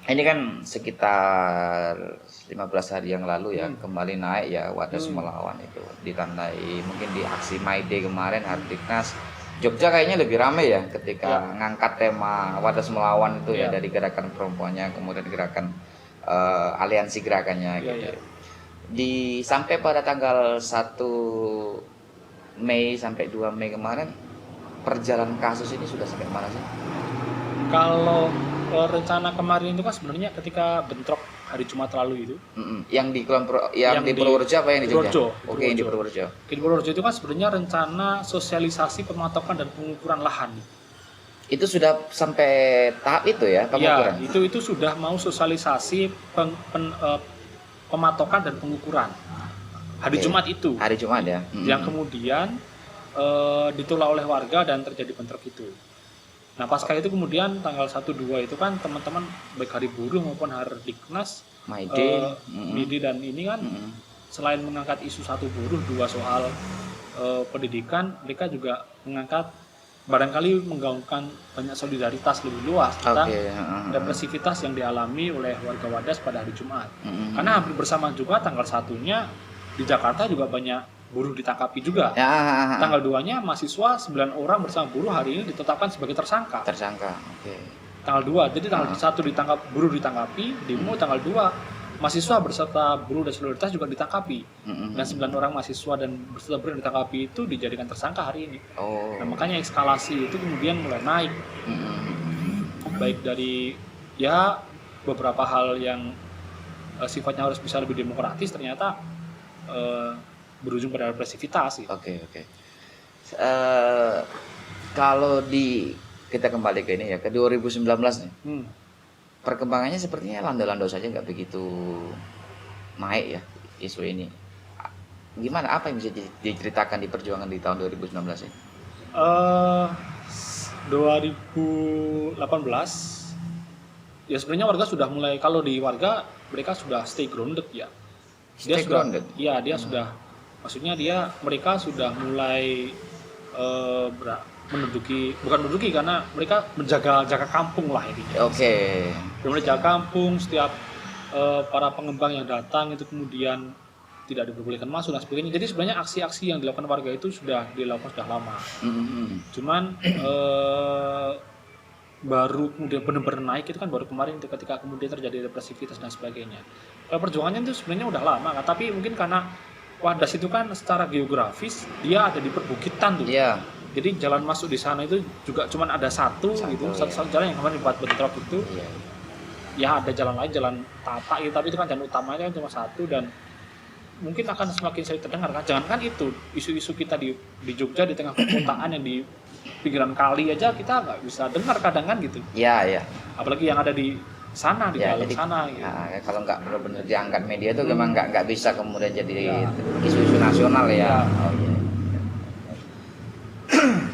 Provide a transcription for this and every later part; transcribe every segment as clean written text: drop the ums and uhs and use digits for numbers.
Ini kan sekitar 15 hari yang lalu ya, kembali naik ya Wadas melawan itu ditandai mungkin di aksi May Day kemarin Hardiknas. Jogja kayaknya lebih ramai ya ketika ngangkat tema Wadas melawan itu ya, dari gerakan perempuannya kemudian gerakan aliansi gerakannya gitu. Di sampai pada tanggal 1 Mei sampai 2 Mei kemarin perjalanan kasus ini sudah sampai mana sih? Kalau rencana kemarin itu kan sebenarnya ketika bentrok hari Jumat lalu itu, yang di Purworejo apa yang di Jogja? Oke, yang di Purworejo. Di Purworejo itu kan sebenarnya rencana sosialisasi pematokan dan pengukuran lahan. Itu sudah sampai tahap itu ya pengukuran? Ya, itu sudah mau sosialisasi pematokan dan pengukuran hari Jumat itu. Hari Jumat ya. Yang kemudian ditolak oleh warga dan terjadi bentrok itu. Nah, pasca itu kemudian tanggal 1-2 itu kan teman-teman baik hari buruh maupun Hardiknas, May Day, dan ini kan selain mengangkat isu satu buruh, dua soal pendidikan, mereka juga mengangkat barangkali menggaungkan banyak solidaritas lebih luas tentang represivitas yang dialami oleh warga Wadas pada hari Jumat. Karena hampir bersamaan juga tanggal 1-nya di Jakarta juga banyak buruh ditangkapi juga. Tanggal 2-nya mahasiswa 9 orang bersama buruh hari ini ditetapkan sebagai tersangka. Tanggal 2, jadi tanggal 1 ditangkap buruh ditangkapi, demo tanggal 2 mahasiswa berserta buruh dan solidaritas juga ditangkapi. Dan 9 orang mahasiswa dan berserta buruh yang ditangkapi itu dijadikan tersangka hari ini. Nah, makanya eskalasi itu kemudian mulai naik. Baik dari ya beberapa hal yang sifatnya harus bisa lebih demokratis ternyata berujung pada represivitas. Oke. Kalau kita kembali ke ini ya, ke 2019 nih. Perkembangannya sepertinya lando-lando saja, nggak begitu naik ya isu ini. Gimana, apa yang bisa diceritakan di perjuangan di tahun 2019 ini? 2018 ya sebenarnya warga sudah mulai, kalau di warga mereka sudah stay grounded ya. Dia sudah maksudnya mereka sudah mulai menduduki karena mereka menjaga kampung lah ini. Mulai jaga kampung, setiap para pengembang yang datang itu kemudian tidak diperbolehkan masuk dan sebagainya. Jadi sebenarnya aksi-aksi yang dilakukan warga itu sudah dilakukan sudah lama. Cuman baru kemudian benar-benar naik itu kan baru kemarin ketika kemudian terjadi represivitas dan sebagainya. Perjuangannya itu sebenarnya udah lama kan, tapi mungkin karena Wadas itu kan secara geografis dia ada di perbukitan tuh. Jadi jalan masuk di sana itu juga cuman ada satu jalan yang kemarin dibuat bentrok itu. Ya ada jalan lain, jalan tapak gitu, tapi itu kan jalan utamanya cuma satu dan mungkin akan semakin sering terdengar kan. Jangankan itu, isu-isu kita di Jogja di tengah perkotaan yang di pinggiran kali aja kita nggak bisa dengar kadang kan gitu. Iya. Apalagi yang ada di sana di dalam sana. Gitu. Kalau nggak benar-benar diangkat media itu memang nggak bisa kemudian jadi isu-isu nasional ya.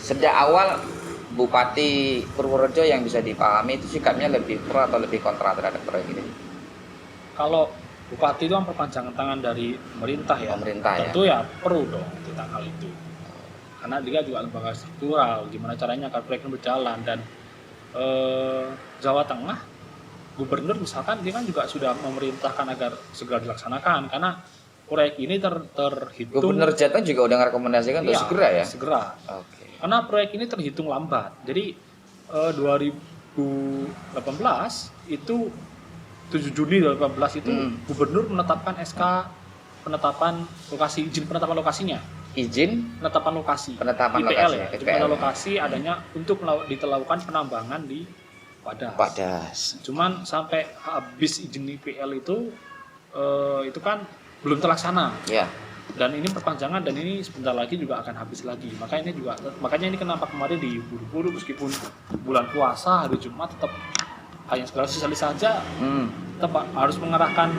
Sejak awal Bupati Purworejo yang bisa dipahami itu sikapnya lebih pro atau lebih kontra terhadap proyek ini? Kalau Bupati itu kan perpanjangan tangan dari pemerintah ya. Tentu ya perlu dong tentang hal itu. Karena dia juga lembaga struktural, gimana caranya agar proyek ini berjalan. Dan Jawa Tengah, gubernur misalkan dia kan juga sudah memerintahkan agar segera dilaksanakan karena proyek ini terhitung. Gubernur Jateng juga udah merekomendasikan untuk segera ya? Segera. Karena proyek ini terhitung lambat. Jadi 2018 itu 7 Juni 2018 itu gubernur menetapkan SK penetapan lokasi, izin penetapan lokasinya. Penetapan lokasi. IPL ya. Izin lokasi adanya untuk dilakukan penambangan di Wadas. Cuman sampai habis izin IPL itu kan belum terlaksana. Dan ini perpanjangan dan ini sebentar lagi juga akan habis lagi. Makanya ini kenapa kemarin diburu-buru meskipun bulan puasa hari Jumat tetap hanya segala sosialisasi saja. Tetap harus mengerahkan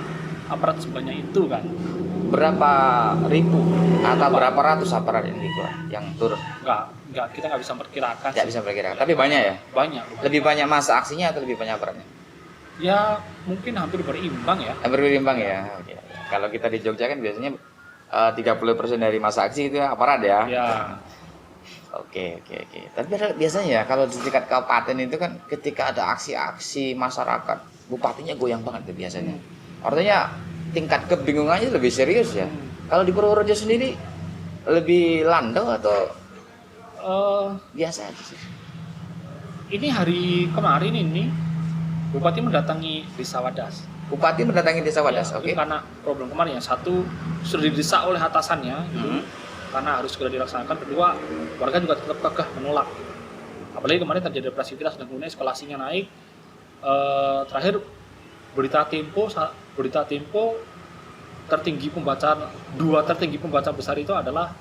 aparat sebanyak itu kan. Berapa ribu atau berapa ratus aparat yang turun? Enggak, kita nggak bisa memperkirakan. Tapi banyak ya? Banyak. Lebih banyak masa aksinya atau lebih banyak aparatnya? Ya mungkin hampir berimbang ya. Kalau kita di Jogja kan biasanya 30% dari masa aksi itu aparat ya. Oke. Tapi biasanya ya kalau di tingkat kabupaten itu kan ketika ada aksi-aksi masyarakat, bupatinya goyang banget tuh biasanya. Artinya tingkat kebingungannya lebih serius ya. Kalau di Purworejo sendiri lebih landau atau Eh, biasa aja sih? ini hari kemarin ini Bupati mendatangi Desa Wadas. Bupati mendatangi Desa Wadas, Ya, oke. itu karena problem kemarin yang satu sudah didesak oleh atasannya gitu, Hmm. karena harus segera dilaksanakan. Kedua, warga juga tetap kekeh menolak. Apalagi kemarin terjadi operasivitas dan kemudian eskalasinya naik. Terakhir berita Tempo tertinggi pembacaan, dua tertinggi pembaca besar itu adalah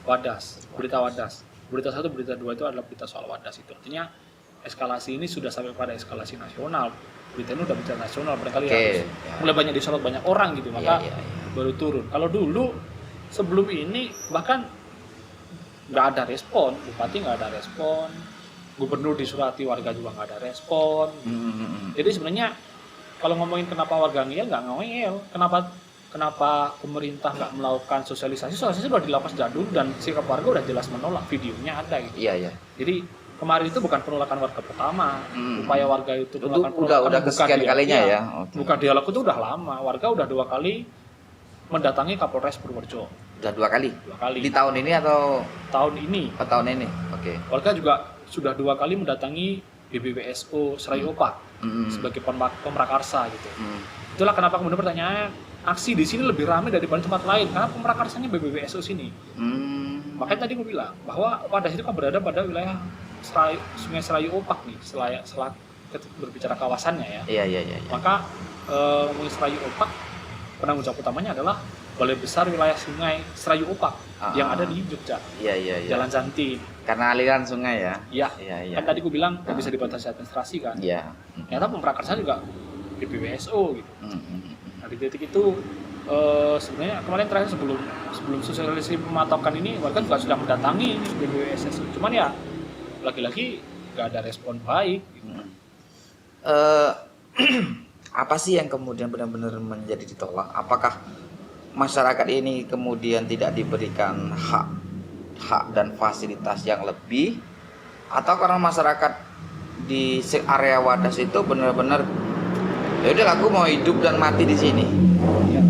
Wadas, berita Wadas. Berita 1, berita 2 itu adalah berita soal Wadas itu. Artinya eskalasi ini sudah sampai pada eskalasi nasional. Berita ini udah bicara nasional, barangkali Oke, harus ya. mulai banyak disorot banyak orang gitu, maka Iya. baru turun. Kalau dulu sebelum ini bahkan nggak ada respon, bupati nggak ada respon, gubernur disurati warga juga nggak ada respon. Jadi sebenarnya kalau ngomongin kenapa warga ngeyel, nggak ngeyel, kenapa pemerintah nggak melakukan sosialisasi sudah dilakukan sejak dulu dan sikap warga udah jelas menolak, videonya ada gitu. Iya. Jadi kemarin itu bukan penolakan warga pertama, upaya warga itu Itu melakukan udah penolakan kesekian dialog. kalinya Iya, ya. Oke. buka dialog itu udah lama, warga udah 2 kali mendatangi Kapolres Purworejo, Udah 2 kali. 2 kali Di tahun ini atau tahun ini. tahun ini? Oke. Warga juga sudah 2 kali mendatangi BBWSO Serayu Opak sebagai pemrakarsa gitu. Itulah kenapa kemudian pertanyaannya, aksi di sini lebih ramai daripada tempat lain karena pemrakarsanya BBWSO sini. Makanya tadi gue bilang bahwa Wadas itu kan berada pada wilayah Sungai Serayu Opak nih, setelah berbicara kawasannya ya. Iya. Maka ngomongin Serayu Opak, penanggung jawab utamanya adalah Balai Besar Wilayah Sungai Serayu Opak yang ada di Jogja, Iya. Jalan Jantin. Karena aliran sungai ya. Ya, Iya. kan tadi gue bilang nggak bisa dibatasi administrasi kan. Iya. Ternyata pemrakarsa juga BBWSO gitu. Nah di titik itu sebenarnya kemarin terakhir sebelum sosialisasi pematokan ini warga juga sudah mendatangi BBWSO. Cuman ya lagi-lagi nggak ada respon baik. Gitu. Apa sih yang kemudian benar-benar menjadi ditolak? Apakah masyarakat ini kemudian tidak diberikan hak dan fasilitas yang lebih, atau karena masyarakat di area Wadas itu benar-benar ya udah aku mau hidup dan mati di sini. Ya.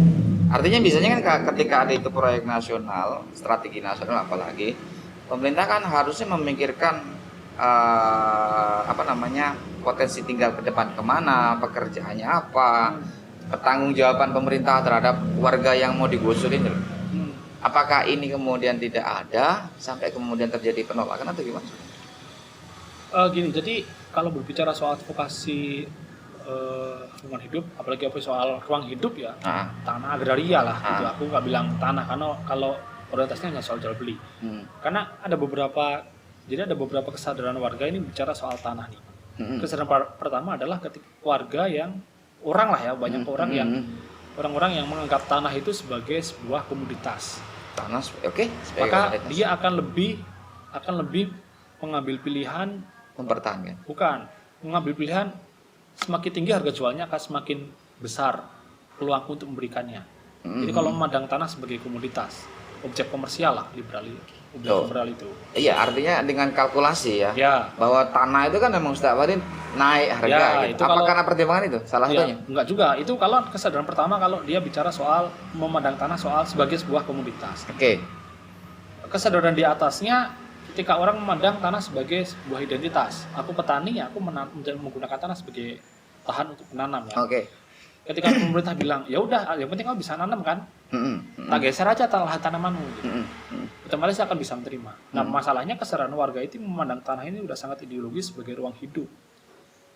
Artinya biasanya kan ketika ada itu proyek nasional, strategi nasional apalagi, pemerintah kan harusnya memikirkan potensi tinggal ke depan kemana, pekerjaannya apa, pertanggungjawaban pemerintah terhadap warga yang mau digusurin. Apakah ini kemudian tidak ada sampai kemudian terjadi penolakan atau gimana? Gini, jadi kalau berbicara soal advokasi lingkungan hidup, apalagi soal ruang hidup ya, tanah agraria lah. Gitu. Aku nggak bilang tanah karena kalau orientasinya hanya soal jual beli. Karena ada beberapa kesadaran warga ini bicara soal tanah nih. Kesadaran pertama adalah ketika warga yang banyak orang-orang yang menganggap tanah itu sebagai sebuah komoditas. Tanah, oke. Maka dia akan lebih mengambil pilihan mempertahankan. Bukan, mengambil pilihan semakin tinggi harga jualnya akan semakin besar peluangku untuk memberikannya. Jadi kalau memandang tanah sebagai komoditas, objek komersial lah, liberal itu. Iya, artinya dengan kalkulasi ya. Ya. Bahwa tanah itu kan memang setiap hari naik harga. Ya, gitu. itu Apa kalau- karena pertimbangan itu? Salah satunya. Enggak juga. Itu kalau kesadaran pertama kalau dia bicara soal memandang tanah sebagai sebuah komoditas. Oke. Kesadaran di atasnya ketika orang memandang tanah sebagai sebuah identitas. Aku petani, aku menggunakan tanah sebagai lahan untuk menanam ya. Oke. Ketika pemerintah bilang, ya udah, yang penting kamu bisa nanam kan, tak geser aja lahan tanamanmu. Gitu. Otomatis akan bisa menerima. Nah, masalahnya kesadaran warga itu memandang tanah ini udah sangat ideologis sebagai ruang hidup.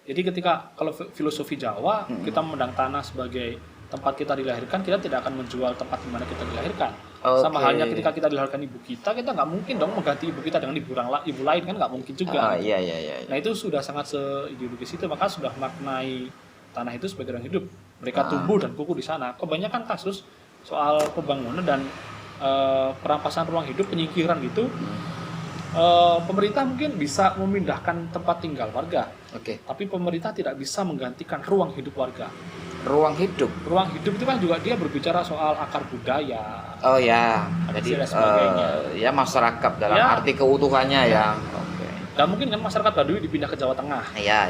Jadi ketika kalau filosofi Jawa, kita memandang tanah sebagai tempat kita dilahirkan, kita tidak akan menjual tempat di mana kita dilahirkan. Sama halnya ketika kita dilahirkan ibu kita nggak mungkin dong mengganti ibu kita dengan ibu lain kan, nggak mungkin juga. Iya. Nah itu sudah sangat seideologis itu, maka sudah maknai tanah itu sebagai ruang hidup. Mereka tumbuh dan kukuh di sana. Kebanyakan kasus soal pembangunan dan perampasan ruang hidup, penyingkiran gitu, pemerintah mungkin bisa memindahkan tempat tinggal warga. Oke. Tapi pemerintah tidak bisa menggantikan ruang hidup warga. ruang hidup. Ruang hidup itu kan juga dia berbicara soal akar budaya. Oh ya, jadi dan sebagainya. ya masyarakat dalam Ya. arti keutuhannya ya. Oke. Dan mungkin kan masyarakat Baduy dipindah ke Jawa Tengah. Ya.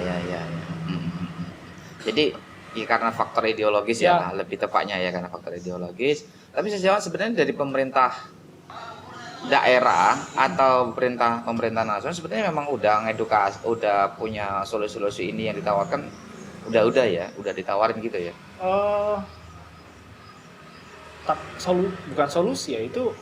Jadi ya karena faktor ideologis ya, Ya. lebih tepatnya ya karena faktor ideologis. Tapi sejauh sebenarnya dari pemerintah daerah atau pemerintah nasional sebenarnya memang udah ngedukasi, udah punya solusi-solusi ini yang ditawarkan, udah ditawarin gitu ya. Bukan solusi ya, itu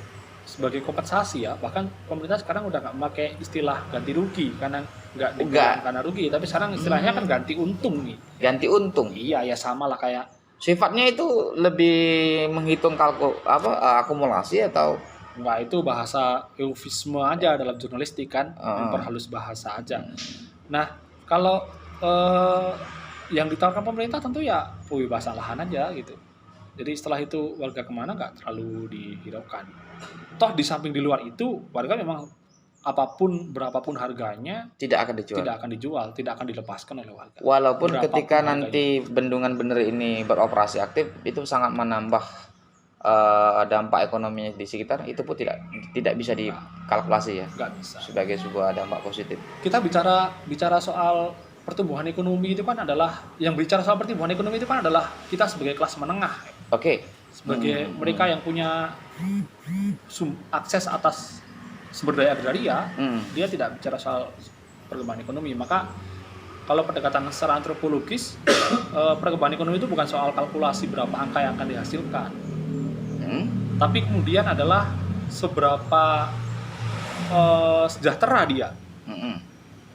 sebagai kompensasi ya. Bahkan pemerintah sekarang udah nggak memakai istilah ganti rugi karena nggak dibilang karena rugi, tapi sekarang istilahnya kan ganti untung nih. Ganti untung. Iya ya, sama lah kayak Sifatnya itu lebih menghitung akumulasi atau nggak, itu bahasa eufemisme aja dalam jurnalistik kan, memperhalus bahasa aja. Nah, kalau yang ditawarkan pemerintah tentu ya pembebasan lahan aja gitu. Jadi setelah itu warga kemana nggak terlalu dihiraukan. Toh di samping di luar itu warga memang berapapun harganya tidak akan dijual. Tidak akan dilepaskan oleh warga. Walaupun Berapapun ketika harganya. nanti bendungan bener ini beroperasi aktif, itu sangat menambah dampak ekonominya di sekitar, itu pun tidak bisa dikalkulasi ya Nggak bisa. sebagai sebuah dampak positif. Kita bicara soal pertumbuhan ekonomi itu kan adalah kita sebagai kelas menengah, Oke. sebagai mereka yang punya akses atas sumber daya agraria. Dia tidak bicara soal perkembangan ekonomi. Maka kalau pendekatan secara antropologis, perkembangan ekonomi itu bukan soal kalkulasi berapa angka yang akan dihasilkan, tapi kemudian adalah seberapa sejahtera dia.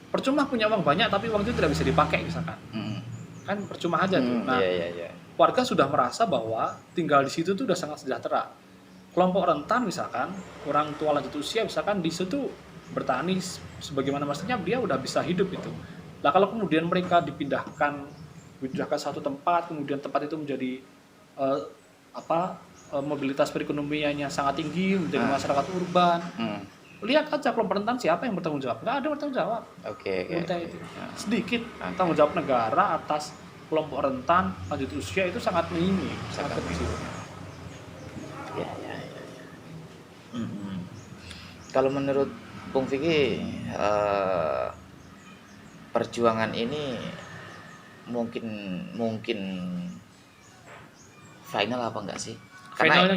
Percuma punya uang banyak tapi uang itu tidak bisa dipakai misalkan, kan percuma aja tuh. Nah, warga sudah merasa bahwa tinggal di situ tuh udah sangat sejahtera. Kelompok rentan misalkan, orang tua lanjut usia misalkan, di situ bertani sebagaimana mestinya, dia udah bisa hidup itu. Nah, kalau kemudian mereka dipindahkan satu tempat, kemudian tempat itu menjadi mobilitas perekonomiannya sangat tinggi, menjadi masyarakat urban. Lihat aja kelompok rentan siapa yang bertanggung jawab? Nggak ada bertanggung jawab. Oke. Sedikit tanggung jawab negara atas kelompok rentan lanjut usia itu sangat minim, sangat kecil. Kalau menurut Bung Vicky, perjuangan ini mungkin final apa enggak sih? Karena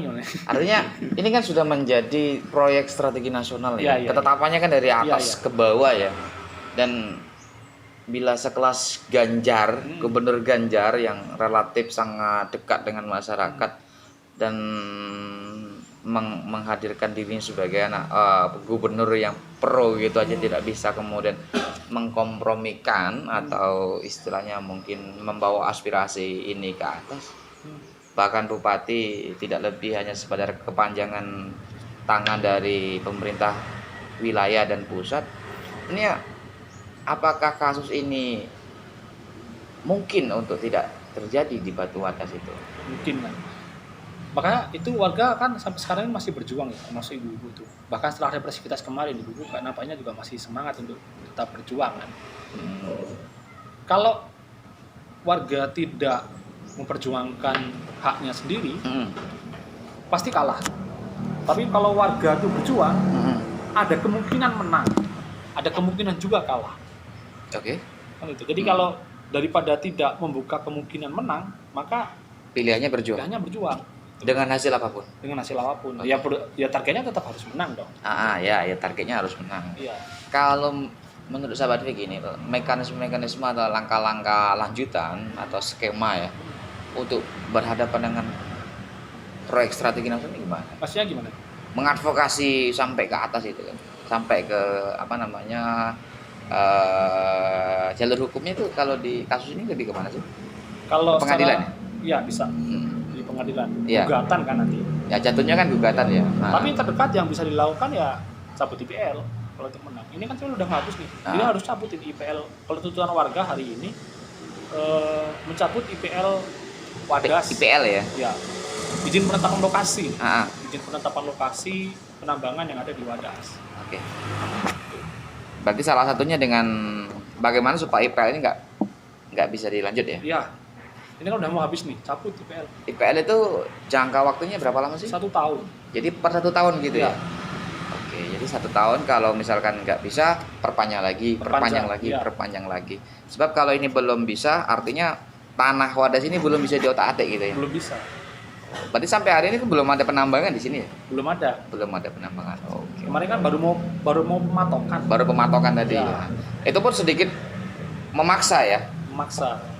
artinya ini kan sudah menjadi proyek strategi nasional ya. Ketetapannya kan dari atas ke bawah ya. Dan bila sekelas Ganjar, Gubernur Ganjar yang relatif sangat dekat dengan masyarakat dan menghadirkan diri sebagai anak gubernur yang pro gitu aja, tidak bisa kemudian mengkompromikan atau istilahnya mungkin membawa aspirasi ini ke atas. Bahkan bupati tidak lebih hanya sekedar kepanjangan tangan dari pemerintah wilayah dan pusat. Ini ya, apakah kasus ini mungkin untuk tidak terjadi di Batu Wadas itu? Mungkin kan. Makanya itu warga kan sampai sekarang ini masih berjuang ya, termasuk ibu-ibu itu. Bahkan setelah represivitas kemarin, ibu-ibu kan nampaknya juga masih semangat untuk tetap berjuang kan. Kalau warga tidak memperjuangkan haknya sendiri, pasti kalah. Tapi kalau warga itu berjuang, ada kemungkinan menang, ada kemungkinan juga kalah. Oke. Kan itu. Jadi kalau daripada tidak membuka kemungkinan menang, maka pilihannya berjuang. Dengan hasil apapun. Okay. Ya targetnya tetap harus menang dong. Ya targetnya harus menang. Iya. Kalau menurut sahabat Vicky ini, mekanisme atau langkah-langkah lanjutan atau skema ya untuk berhadapan dengan proyek strategi nasional ini gimana? Maksudnya gimana? Mengadvokasi sampai ke atas itu kan, sampai ke jalur hukumnya itu kalau di kasus ini lebih kemana sih? Kalau pengadilan? Ya bisa di pengadilan, gugatan kan nanti. Ya jatuhnya kan gugatan ya. Tapi terdekat yang bisa dilakukan ya cabut IPL kalau untuk menang. Ini kan udah ngapus nih, dia harus cabutin IPL. Kalau tuntutan warga hari ini mencabut IPL Wadas. IPL ya? Ya. Izin penetapan lokasi. Izin penetapan lokasi penambangan yang ada di Wadas. Oke. Berarti salah satunya dengan bagaimana supaya IPL ini nggak bisa dilanjut ya? Iya. Ini kan udah mau habis nih, cabut IPL. IPL itu jangka waktunya berapa lama sih? 1 tahun. Jadi per 1 tahun gitu ya? Iya. Oke, jadi 1 tahun kalau misalkan nggak bisa, perpanjang lagi, perpanjang lagi, iya. perpanjang lagi. Sebab kalau ini belum bisa, artinya tanah Wadas ini belum bisa diotak-atik gitu ya? Belum bisa. Berarti sampai hari ini belum ada penambangan di sini ya? Belum ada. Belum ada penambangan. Oke. Kemarin kan baru mau pematokan. Baru pematokan tadi Iya. ya. Itu pun sedikit memaksa ya. Memaksa.